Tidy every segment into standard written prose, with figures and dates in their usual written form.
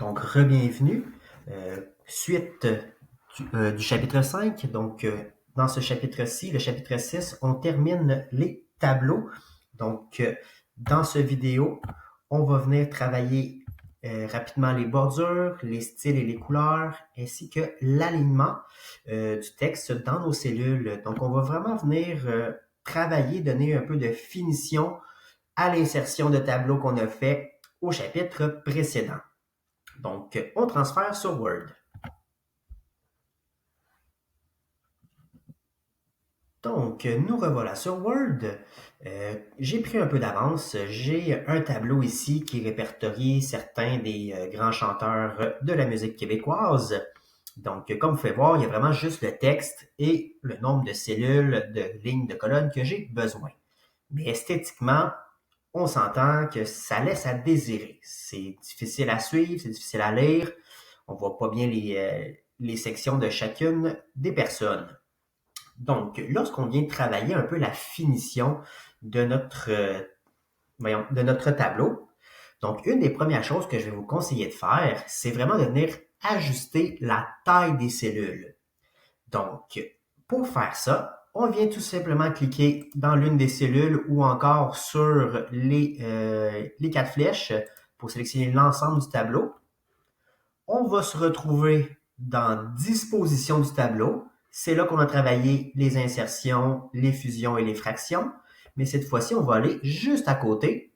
Donc, re-bienvenue. Suite du chapitre 5. Donc, dans ce chapitre-ci, le chapitre 6, on termine les tableaux. Donc, dans ce vidéo, on va venir travailler rapidement les bordures, les styles et les couleurs, ainsi que l'alignement du texte dans nos cellules. Donc, on va vraiment venir travailler, donner un peu de finition à l'insertion de tableaux qu'on a fait au chapitre précédent. Donc, on transfère sur Word. Donc, nous revoilà sur Word. J'ai pris un peu d'avance. J'ai un tableau ici qui répertorie certains des grands chanteurs de la musique québécoise. Donc, comme vous pouvez voir, il y a vraiment juste le texte et le nombre de cellules, de lignes, de colonnes que j'ai besoin. Mais esthétiquement, on s'entend que ça laisse à désirer. C'est difficile à suivre, c'est difficile à lire. On voit pas bien les sections de chacune des personnes. Donc, lorsqu'on vient travailler un peu la finition de notre tableau, donc une des premières choses que je vais vous conseiller de faire, c'est vraiment de venir ajuster la taille des cellules. Donc, pour faire ça, on vient tout simplement cliquer dans l'une des cellules ou encore sur les quatre flèches pour sélectionner l'ensemble du tableau. On va se retrouver dans Disposition du tableau. C'est là qu'on a travaillé les insertions, les fusions et les fractions. Mais cette fois-ci, on va aller juste à côté,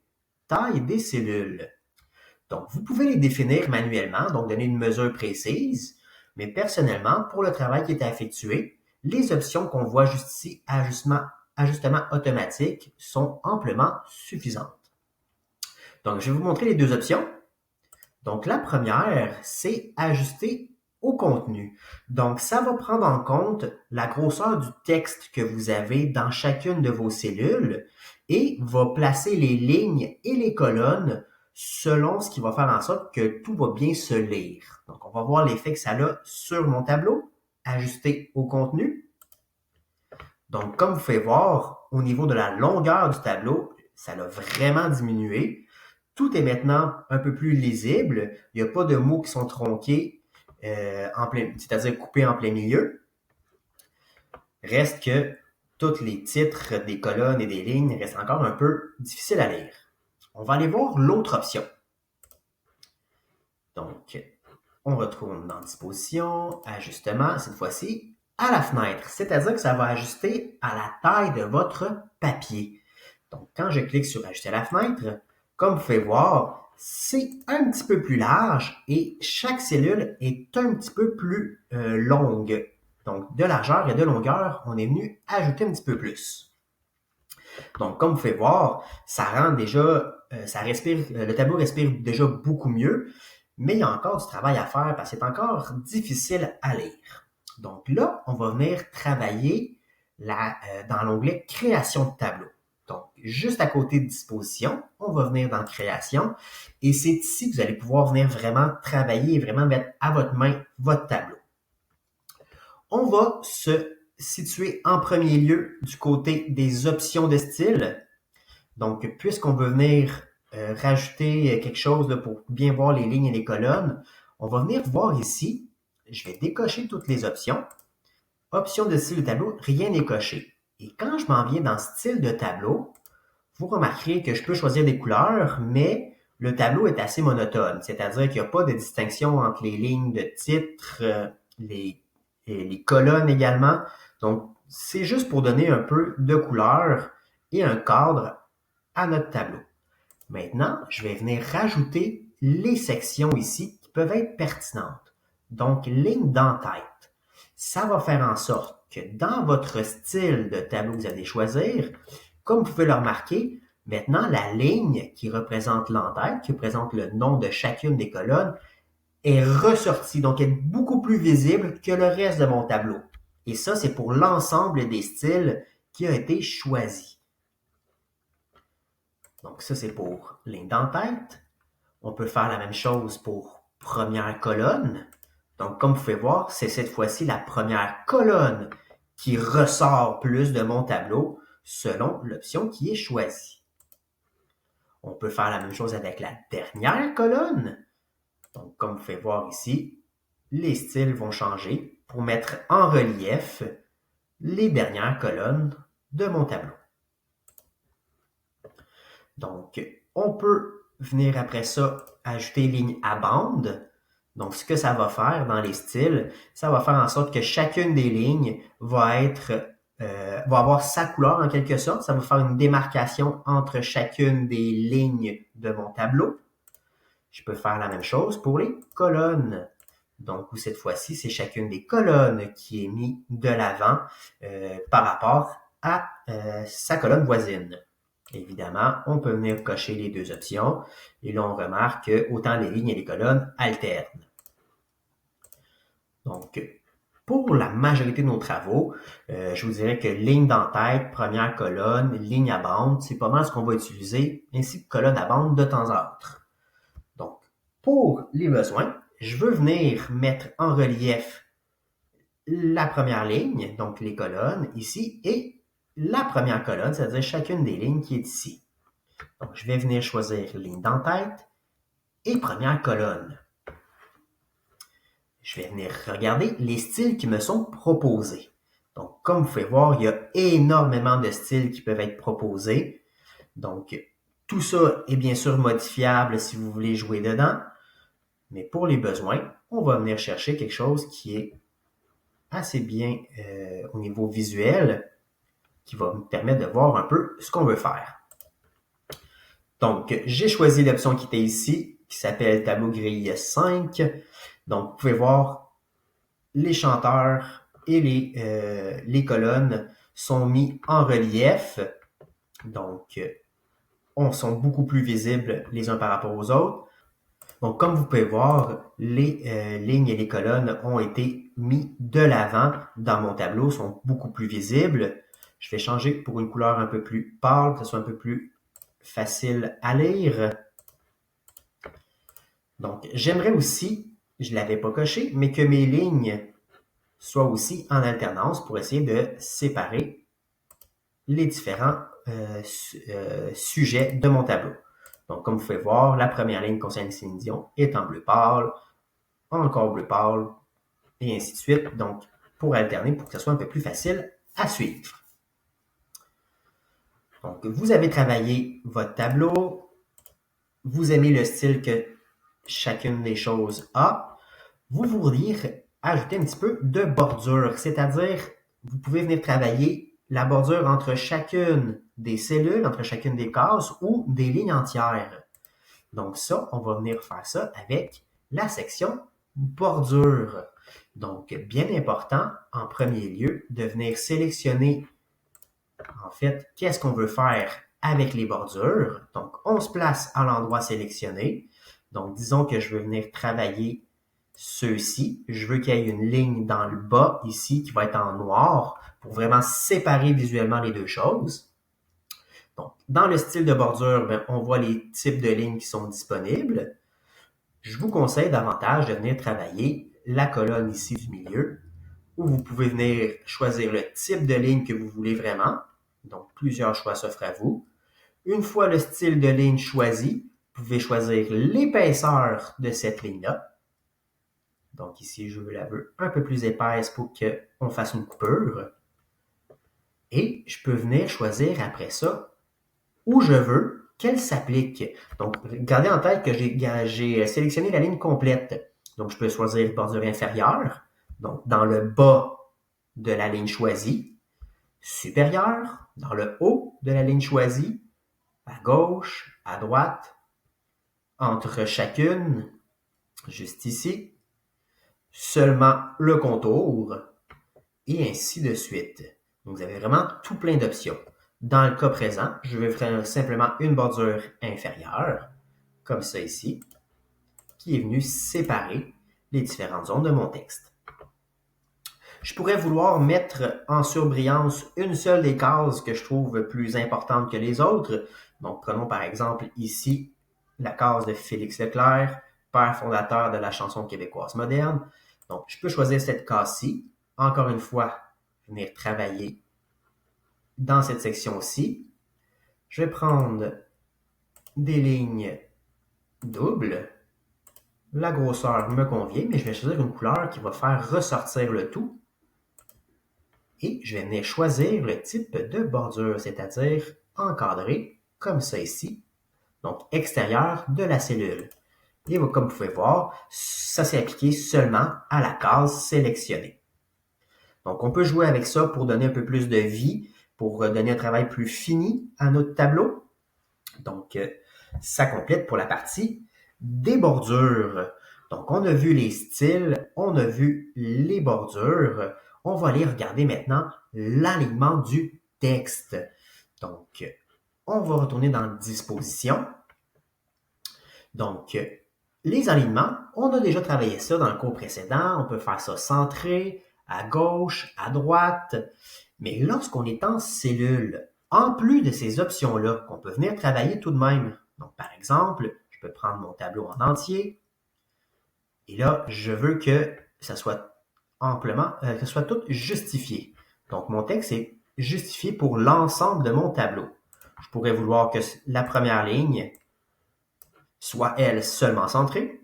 Taille des cellules. Donc, vous pouvez les définir manuellement, donc donner une mesure précise. Mais personnellement, pour le travail qui est à effectuer, les options qu'on voit juste ici, ajustement automatique, sont amplement suffisantes. Donc, je vais vous montrer les deux options. Donc, la première, c'est ajuster au contenu. Donc, ça va prendre en compte la grosseur du texte que vous avez dans chacune de vos cellules et va placer les lignes et les colonnes selon ce qui va faire en sorte que tout va bien se lire. Donc, on va voir l'effet que ça a sur mon tableau, ajuster au contenu. Donc, comme vous pouvez voir, au niveau de la longueur du tableau, ça a vraiment diminué. Tout est maintenant un peu plus lisible. Il n'y a pas de mots qui sont tronqués, c'est-à-dire coupés en plein milieu. Reste que tous les titres des colonnes et des lignes restent encore un peu difficiles à lire. On va aller voir l'autre option. Donc, on retourne dans Disposition, Ajustement, cette fois-ci, à la fenêtre. C'est-à-dire que ça va ajuster à la taille de votre papier. Donc, quand je clique sur Ajuster à la fenêtre, comme vous pouvez voir, c'est un petit peu plus large et chaque cellule est un petit peu plus longue. Donc, de largeur et de longueur, on est venu ajouter un petit peu plus. Donc, comme vous pouvez voir, ça rend déjà, le tableau respire déjà beaucoup mieux, mais il y a encore du travail à faire parce que c'est encore difficile à lire. Donc là, on va venir travailler dans l'onglet Création de tableau. Donc, juste à côté de Disposition, on va venir dans Création et c'est ici que vous allez pouvoir venir vraiment travailler et vraiment mettre à votre main votre tableau. On va se situer en premier lieu du côté des options de style. Donc, puisqu'on veut venir rajouter quelque chose là, pour bien voir les lignes et les colonnes, on va venir voir ici, je vais décocher toutes les options. Option de style de tableau, rien n'est coché. Et quand je m'en viens dans style de tableau, vous remarquerez que je peux choisir des couleurs, mais le tableau est assez monotone, c'est-à-dire qu'il n'y a pas de distinction entre les lignes de titre, les colonnes également. Donc, c'est juste pour donner un peu de couleur et un cadre à notre tableau. Maintenant, je vais venir rajouter les sections ici qui peuvent être pertinentes. Donc, ligne d'entête. Ça va faire en sorte que dans votre style de tableau que vous allez choisir, comme vous pouvez le remarquer, maintenant la ligne qui représente l'entête, qui représente le nom de chacune des colonnes, est ressortie, donc est beaucoup plus visible que le reste de mon tableau. Et ça, c'est pour l'ensemble des styles qui a été choisi. Donc ça, c'est pour ligne d'entête. On peut faire la même chose pour première colonne. Donc, comme vous pouvez voir, c'est cette fois-ci la première colonne qui ressort plus de mon tableau selon l'option qui est choisie. On peut faire la même chose avec la dernière colonne. Donc, comme vous pouvez voir ici, les styles vont changer pour mettre en relief les dernières colonnes de mon tableau. Donc, on peut venir après ça ajouter ligne à bande. Donc, ce que ça va faire dans les styles, ça va faire en sorte que chacune des lignes va avoir sa couleur en quelque sorte. Ça va faire une démarcation entre chacune des lignes de mon tableau. Je peux faire la même chose pour les colonnes. Donc, où cette fois-ci, c'est chacune des colonnes qui est mise de l'avant par rapport à sa colonne voisine. Évidemment, on peut venir cocher les deux options et là, on remarque que autant les lignes et les colonnes alternent. Donc, pour la majorité de nos travaux, je vous dirais que ligne d'entête, première colonne, ligne à bande, c'est pas mal ce qu'on va utiliser, ainsi que colonne à bande de temps à autre. Donc, pour les besoins, je veux venir mettre en relief la première ligne, donc les colonnes ici, et la première colonne, c'est-à-dire chacune des lignes qui est ici. Donc, je vais venir choisir ligne d'entête et première colonne. Je vais venir regarder les styles qui me sont proposés. Donc, comme vous pouvez voir, il y a énormément de styles qui peuvent être proposés. Donc, tout ça est bien sûr modifiable si vous voulez jouer dedans. Mais pour les besoins, on va venir chercher quelque chose qui est assez bien au niveau visuel, qui va me permettre de voir un peu ce qu'on veut faire. Donc, j'ai choisi l'option qui était ici, qui s'appelle Tableau grille 5. Donc, vous pouvez voir les chanteurs et les colonnes sont mis en relief. Donc, sont beaucoup plus visibles les uns par rapport aux autres. Donc, comme vous pouvez voir, les lignes et les colonnes ont été mis de l'avant dans mon tableau, sont beaucoup plus visibles. Je vais changer pour une couleur un peu plus pâle, que ce soit un peu plus facile à lire. Donc, j'aimerais aussi, je ne l'avais pas coché, mais que mes lignes soient aussi en alternance pour essayer de séparer les différents sujets de mon tableau. Donc, comme vous pouvez voir, la première ligne concerne Céline Dion est en bleu pâle, encore bleu pâle, et ainsi de suite. Donc, pour alterner, pour que ce soit un peu plus facile à suivre. Donc, vous avez travaillé votre tableau, vous aimez le style que chacune des choses a, vous voudriez ajouter un petit peu de bordure, c'est-à-dire, vous pouvez venir travailler la bordure entre chacune des cellules, entre chacune des cases ou des lignes entières. Donc ça, on va venir faire ça avec la section bordure. Donc, bien important, en premier lieu, de venir sélectionner, en fait, qu'est-ce qu'on veut faire avec les bordures. Donc, on se place à l'endroit sélectionné. Donc, disons que je veux venir travailler ceux-ci. Je veux qu'il y ait une ligne dans le bas ici qui va être en noir pour vraiment séparer visuellement les deux choses. Donc, dans le style de bordure, on voit les types de lignes qui sont disponibles. Je vous conseille davantage de venir travailler la colonne ici du milieu, où vous pouvez venir choisir le type de ligne que vous voulez vraiment. Donc, plusieurs choix s'offrent à vous. Une fois le style de ligne choisi, vous pouvez choisir l'épaisseur de cette ligne-là. Donc ici, je la veux un peu plus épaisse pour qu'on fasse une coupure. Et je peux venir choisir après ça où je veux qu'elle s'applique. Donc, gardez en tête que j'ai sélectionné la ligne complète. Donc, je peux choisir bordure inférieure, donc dans le bas de la ligne choisie, supérieure, dans le haut de la ligne choisie, à gauche, à droite, entre chacune, juste ici, seulement le contour, et ainsi de suite. Donc, vous avez vraiment tout plein d'options. Dans le cas présent, je vais faire simplement une bordure inférieure, comme ça ici, qui est venue séparer les différentes zones de mon texte. Je pourrais vouloir mettre en surbrillance une seule des cases que je trouve plus importante que les autres. Donc, prenons par exemple ici la case de Félix Leclerc, père fondateur de la chanson québécoise moderne. Donc, je peux choisir cette case-ci. Encore une fois, venir travailler dans cette section-ci. Je vais prendre des lignes doubles La grosseur me convient, mais je vais choisir une couleur qui va faire ressortir le tout. Et je vais venir choisir le type de bordure, c'est-à-dire encadré, comme ça ici. Donc, extérieur de la cellule. Et comme vous pouvez voir, ça s'est appliqué seulement à la case sélectionnée. Donc, on peut jouer avec ça pour donner un peu plus de vie, pour donner un travail plus fini à notre tableau. Donc, ça complète pour la partie des bordures. Donc, on a vu les styles, on a vu les bordures. On va aller regarder maintenant l'alignement du texte. Donc, on va retourner dans Disposition. Donc, les alignements, on a déjà travaillé ça dans le cours précédent. On peut faire ça centré, à gauche, à droite. Mais lorsqu'on est en cellule, en plus de ces options-là, qu'on peut venir travailler tout de même. Donc, par exemple, je peux prendre mon tableau en entier. Et là, je veux que ça soit que ce soit tout justifié. Donc, mon texte est justifié pour l'ensemble de mon tableau. Je pourrais vouloir que la première ligne soit, elle, seulement centrée.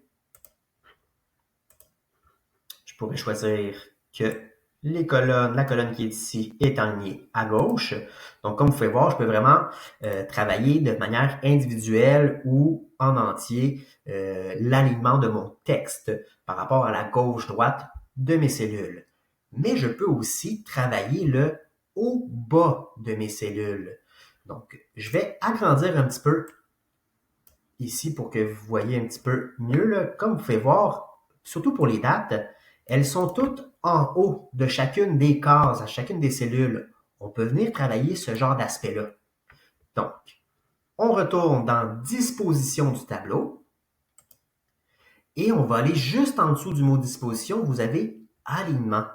Je pourrais choisir que la colonne qui est ici est alignée à gauche. Donc, comme vous pouvez voir, je peux vraiment travailler de manière individuelle ou en entier l'alignement de mon texte par rapport à la gauche-droite de mes cellules. Mais je peux aussi travailler le haut-bas de mes cellules. Donc, je vais agrandir un petit peu ici pour que vous voyez un petit peu mieux. Là. Comme vous pouvez voir, surtout pour les dates, elles sont toutes en haut de chacune des cases, à chacune des cellules. On peut venir travailler ce genre d'aspect-là. Donc, on retourne dans Disposition du tableau et on va aller juste en dessous du mot Disposition, vous avez Alignement.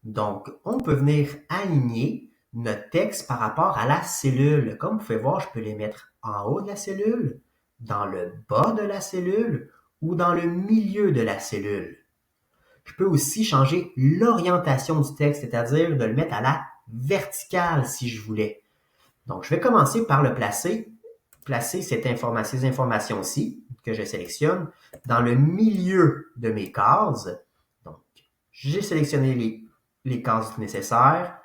Donc, on peut venir aligner notre texte par rapport à la cellule. Comme vous pouvez voir, je peux les mettre en haut de la cellule, dans le bas de la cellule ou dans le milieu de la cellule. Je peux aussi changer l'orientation du texte, c'est-à-dire de le mettre à la verticale si je voulais. Donc, je vais commencer par le placer ces informations-ci que je sélectionne dans le milieu de mes cases. Donc, j'ai sélectionné les cases nécessaires,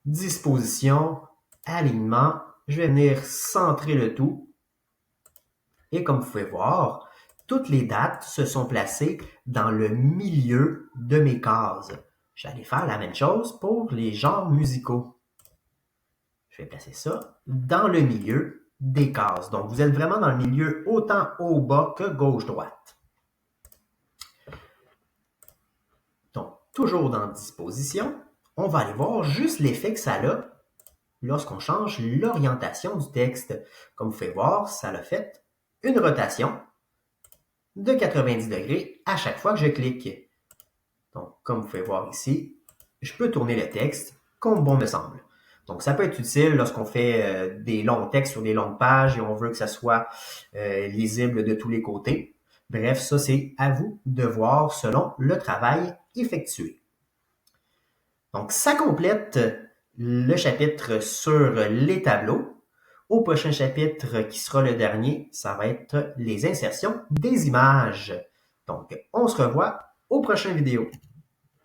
disposition, alignement. Je vais venir centrer le tout. Et comme vous pouvez voir, toutes les dates se sont placées dans le milieu de mes cases. Je vais aller faire la même chose pour les genres musicaux. Je vais placer ça dans le milieu des cases. Donc, vous êtes vraiment dans le milieu autant haut bas que gauche-droite. Donc, toujours dans Disposition, on va aller voir juste l'effet que ça a lorsqu'on change l'orientation du texte. Comme vous pouvez voir, ça a fait une rotation de 90 degrés à chaque fois que je clique. Donc, comme vous pouvez voir ici, je peux tourner le texte comme bon me semble. Donc, ça peut être utile lorsqu'on fait des longs textes sur des longues pages et on veut que ça soit lisible de tous les côtés. Bref, ça, c'est à vous de voir selon le travail effectué. Donc, ça complète le chapitre sur les tableaux. Au prochain chapitre, qui sera le dernier, ça va être les insertions des images. Donc, on se revoit aux prochaines vidéos.